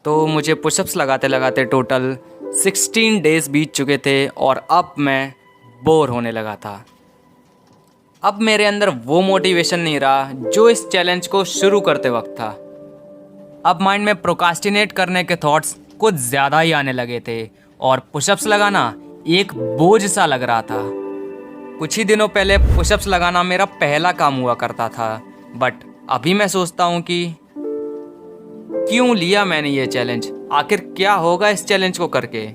तो मुझे पुशअप्स लगाते लगाते टोटल 16 डेज़ बीत चुके थे और अब मैं बोर होने लगा था। अब मेरे अंदर वो मोटिवेशन नहीं रहा जो इस चैलेंज को शुरू करते वक्त था। अब माइंड में प्रोकास्टिनेट करने के थॉट्स कुछ ज़्यादा ही आने लगे थे और पुशअप्स लगाना एक बोझ सा लग रहा था। कुछ ही दिनों पहले पुशअप्स लगाना मेरा पहला काम हुआ करता था, बट अभी मैं सोचता हूँ कि क्यों लिया मैंने ये चैलेंज, आखिर क्या होगा इस चैलेंज को करके।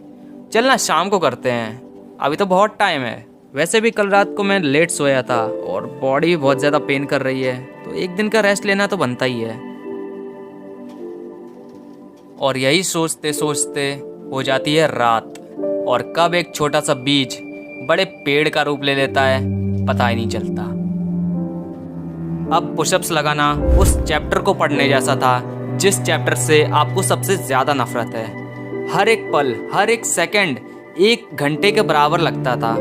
चलना शाम को करते हैं, अभी तो बहुत टाइम है। वैसे भी कल रात को मैं लेट सोया था और बॉडी भी बहुत ज़्यादा पेन कर रही है, तो एक दिन का रेस्ट लेना तो बनता ही है। और यही सोचते सोचते हो जाती है रात और कब एक छोटा सा बीज बड़े पेड़ का रूप ले लेता है पता ही नहीं चलता। अब पुशअप्स लगाना उस चैप्टर को पढ़ने जैसा था जिस चैप्टर से आपको सबसे ज़्यादा नफरत है। हर एक पल, हर एक सेकंड 1 घंटे के बराबर लगता था।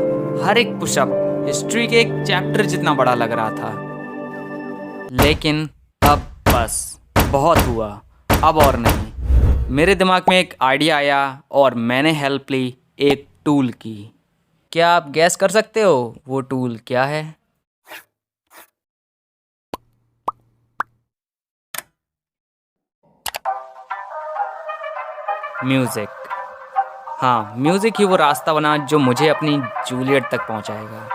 हर एक पुशअप हिस्ट्री के एक चैप्टर जितना बड़ा लग रहा था। लेकिन अब बस बहुत हुआ, अब और नहीं। मेरे दिमाग में एक आइडिया आया और मैंने हेल्प ली एक टूल की। क्या आप गैस कर सकते हो वो टूल क्या है? म्यूज़िक। हाँ, म्यूज़िक ही वो रास्ता बना जो मुझे अपनी जूलियट तक पहुंचाएगा।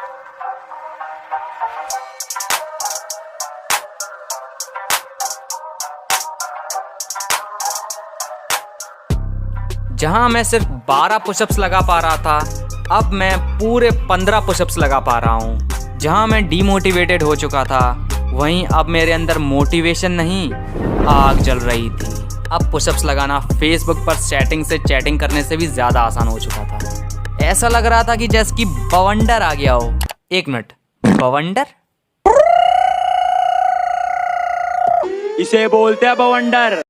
जहां मैं सिर्फ 12 पुशअप्स लगा पा रहा था, अब मैं पूरे 15 पुशअप्स लगा पा रहा हूं। जहां मैं डीमोटिवेटेड हो चुका था, वहीं अब मेरे अंदर मोटिवेशन नहीं, आग जल रही थी। अब पुशअप्स लगाना फेसबुक पर चैटिंग करने से भी ज़्यादा आसान हो चुका था। ऐसा लग रहा था कि जैसे कि बवंडर आ गया हो। 1 मिनट, बवंडर? इसे बोलते हैं बवंडर।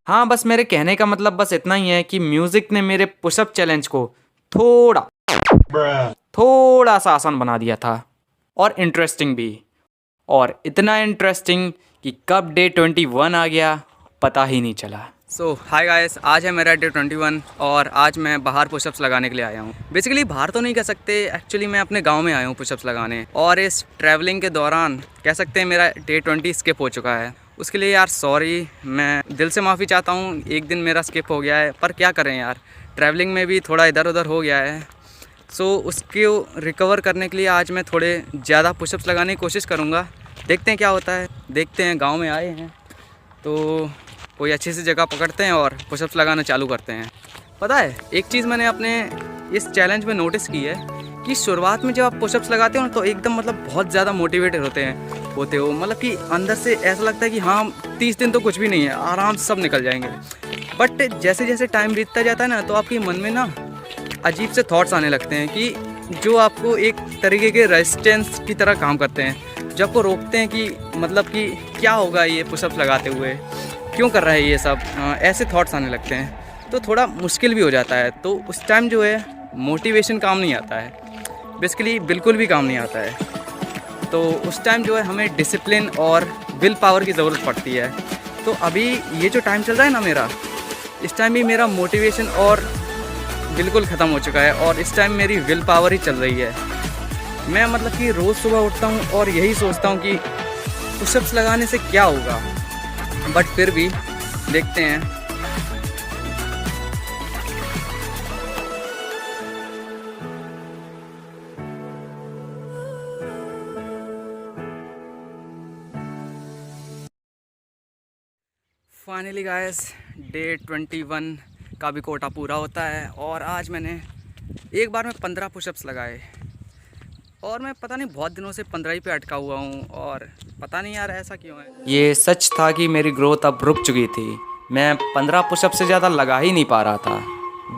हाँ, बस मेरे कहने का मतलब बस इतना ही है कि म्यूज़िक ने मेरे पुशअप चैलेंज को थोड़ा सा आसान बना दिया था और इंटरेस्टिंग भी। और इतना इंटरेस्टिंग कि कब डे 21 आ गया पता ही नहीं चला। सो हाय गाइस, आज है मेरा डे 21 और आज मैं बाहर पुशअप्स लगाने के लिए आया हूँ। बेसिकली बाहर तो नहीं कह सकते, एक्चुअली मैं अपने गांव में आया हूँ पुशअप्स लगाने। और इस ट्रैवलिंग के दौरान कह सकते हैं मेरा डे 20 स्किप हो चुका है। उसके लिए यार सॉरी, मैं दिल से माफ़ी चाहता हूँ। एक दिन मेरा स्किप हो गया है, पर क्या करें यार, ट्रैवलिंग में भी थोड़ा इधर उधर हो गया है। सो उसको रिकवर करने के लिए आज मैं थोड़े ज़्यादा पुशअप्स लगाने की कोशिश करूँगा। देखते हैं क्या होता है। देखते हैं, गांव में आए हैं तो कोई अच्छी सी जगह पकड़ते हैं और पुशअप्स लगाना चालू करते हैं। पता है, एक चीज़ मैंने अपने इस चैलेंज में नोटिस की है कि शुरुआत में जब आप पुशअप्स लगाते हो ना, तो एकदम मतलब बहुत ज़्यादा मोटिवेटेड होते हो। मतलब कि अंदर से ऐसा लगता है कि हाँ 30 दिन तो कुछ भी नहीं है, आराम से सब निकल जाएंगे। बट जैसे जैसे टाइम बीतता जाता है ना, तो आपके मन में ना अजीब से थॉट्स आने लगते हैं कि जो आपको एक तरीके के रेजिस्टेंस की तरह काम करते हैं, जो आपको रोकते हैं कि मतलब कि क्या होगा ये पुशअप्स लगाते हुए, क्यों कर रहा है ये सब, ऐसे थॉट्स आने लगते हैं। तो थोड़ा मुश्किल भी हो जाता है। तो उस टाइम जो है मोटिवेशन काम नहीं आता है, बेसिकली बिल्कुल भी काम नहीं आता है। तो उस टाइम जो है हमें डिसिप्लिन और विल पावर की ज़रूरत पड़ती है। तो अभी ये जो टाइम चल रहा है ना मेरा, इस टाइम भी मेरा मोटिवेशन और बिल्कुल ख़त्म हो चुका है और इस टाइम मेरी विल पावर ही चल रही है। मैं मतलब कि रोज़ सुबह उठता हूँ और यही सोचता हूँ कि पुशअप्स लगाने से क्या होगा, बट फिर भी देखते हैं। फाइनली गाइस, डे 21 का भी कोटा पूरा होता है और आज मैंने एक बार में 15 पुशअप्स लगाए और मैं पता नहीं बहुत दिनों से 15 ही पे अटका हुआ हूँ और पता नहीं यार ऐसा क्यों है। ये सच था कि मेरी ग्रोथ अब रुक चुकी थी। मैं 15 पुशअप से ज़्यादा लगा ही नहीं पा रहा था,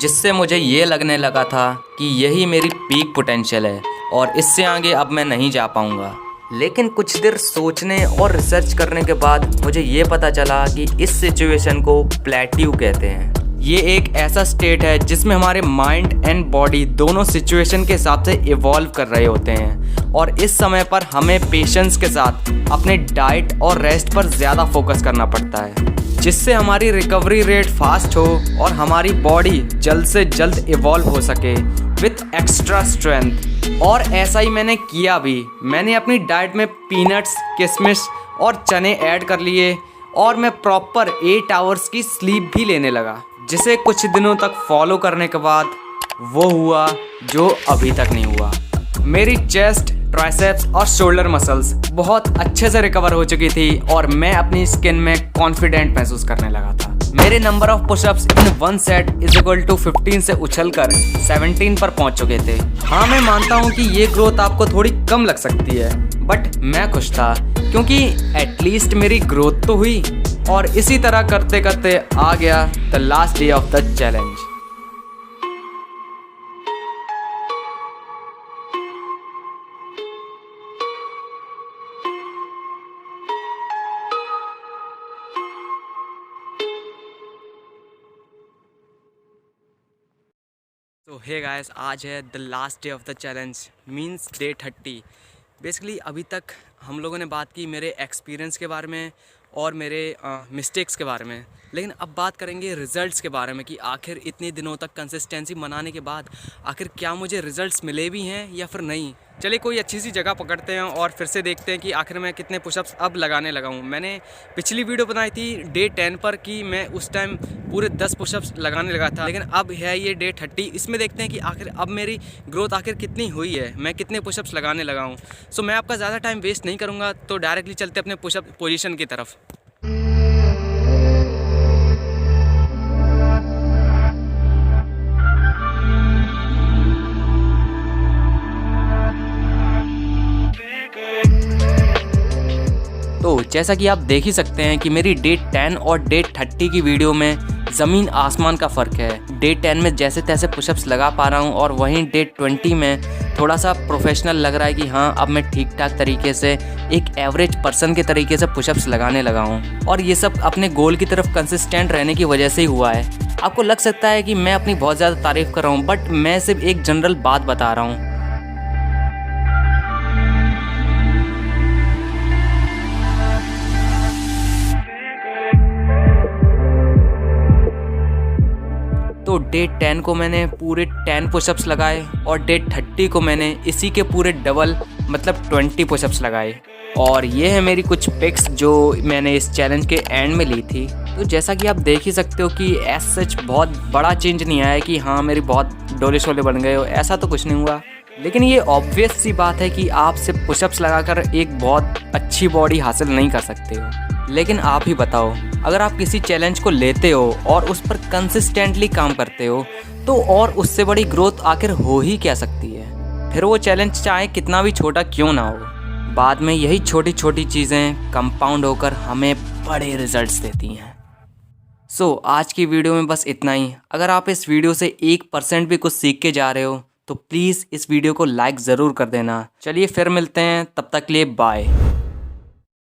जिससे मुझे ये लगने लगा था कि यही मेरी पीक पोटेंशियल है और इससे आगे अब मैं नहीं जा पाऊँगा। लेकिन कुछ देर सोचने और रिसर्च करने के बाद मुझे ये पता चला कि इस सिचुएशन को प्लेट्यू कहते हैं। ये एक ऐसा स्टेट है जिसमें हमारे माइंड एंड बॉडी दोनों सिचुएशन के हिसाब से इवॉल्व कर रहे होते हैं और इस समय पर हमें पेशेंस के साथ अपने डाइट और रेस्ट पर ज़्यादा फोकस करना पड़ता है, जिससे हमारी रिकवरी रेट फास्ट हो और हमारी बॉडी जल्द से जल्द इवॉल्व हो सके विथ एक्स्ट्रा स्ट्रेंथ। और ऐसा ही मैंने किया भी। मैंने अपनी डाइट में पीनट्स, किशमिश और चने ऐड कर लिए और मैं प्रॉपर 8 आवर्स की स्लीप भी लेने लगा, जिसे कुछ दिनों तक फॉलो करने के बाद वो हुआ जो अभी तक नहीं हुआ। मेरी चेस्ट, ट्राइसेप्स और शोल्डर मसल्स बहुत अच्छे से रिकवर हो चुकी थी और मैं अपनी स्किन में कॉन्फिडेंट महसूस करने लगा था। मेरे number of pushups in 1 set is equal to 15 से उछलकर 17 पर पहुंच चुके थे। हाँ, मैं मानता हूं कि ये ग्रोथ आपको थोड़ी कम लग सकती है, बट मैं खुश था क्योंकि एटलीस्ट मेरी ग्रोथ तो हुई। और इसी तरह करते करते आ गया the last day of the challenge. तो हे गाइस, आज है the last day of the challenge, means day 30। Basically अभी तक हम लोगों ने बात की मेरे एक्सपीरियंस के बारे में और मेरे मिस्टेक्स के बारे में, लेकिन अब बात करेंगे रिज़ल्ट्स के बारे में कि आखिर इतने दिनों तक कंसिस्टेंसी बनाने के बाद आखिर क्या मुझे रिज़ल्ट्स मिले भी हैं या फिर नहीं। चलिए कोई अच्छी सी जगह पकड़ते हैं और फिर से देखते हैं कि आखिर मैं कितने पुशअप्स अब लगाने लगा हूँ। मैंने पिछली वीडियो बनाई थी डे 10 पर कि मैं उस टाइम पूरे 10 पुशअप्स लगाने लगा था, लेकिन अब है ये डे 30। इसमें देखते हैं कि आखिर अब मेरी ग्रोथ आखिर कितनी हुई है, मैं कितने पुशअप्स लगाने लगा हूँ। सो मैं आपका ज़्यादा टाइम वेस्ट नहीं करूँगा, तो डायरेक्टली चलते अपने पुशअप पोजीशन की तरफ। तो जैसा कि आप देख ही सकते हैं कि मेरी डे 10 और डे 30 की वीडियो में ज़मीन आसमान का फ़र्क है। डे 10 में जैसे तैसे पुशअप्स लगा पा रहा हूँ और वहीं डे 20 में थोड़ा सा प्रोफेशनल लग रहा है कि हाँ, अब मैं ठीक ठाक तरीके से एक एवरेज पर्सन के तरीके से पुशअप्स लगाने लगा हूँ। और ये सब अपने गोल की तरफ कंसिस्टेंट रहने की वजह से ही हुआ है। आपको लग सकता है कि मैं अपनी बहुत ज़्यादा तारीफ़ कर रहा हूँ, बट मैं सिर्फ एक जनरल बात बता रहा हूँ। तो डे 10 को मैंने पूरे 10 पुशअप्स लगाए और डे 30 को मैंने इसी के पूरे डबल मतलब 20 पुशअप्स लगाए। और ये है मेरी कुछ पिक्स जो मैंने इस चैलेंज के एंड में ली थी। तो जैसा कि आप देख ही सकते हो कि एज सच बहुत बड़ा चेंज नहीं आया कि हाँ मेरी बहुत डोले शोले बन गए हो, ऐसा तो कुछ नहीं हुआ। लेकिन ये ऑब्वियस सी बात है कि आप सिर्फ पुशअप्स लगाकर एक बहुत अच्छी बॉडी हासिल नहीं कर सकते हो। लेकिन आप ही बताओ, अगर आप किसी चैलेंज को लेते हो और उस पर कंसिस्टेंटली काम करते हो तो और उससे बड़ी ग्रोथ आखिर हो ही क्या सकती है। फिर वो चैलेंज चाहे कितना भी छोटा क्यों ना हो, बाद में यही छोटी छोटी चीज़ें कंपाउंड होकर हमें बड़े रिजल्ट्स देती हैं। सो आज की वीडियो में बस इतना ही। अगर आप इस वीडियो से 1% भी कुछ सीख के जा रहे हो तो प्लीज़ इस वीडियो को लाइक ज़रूर कर देना। चलिए फिर मिलते हैं, तब तक के लिए बाय।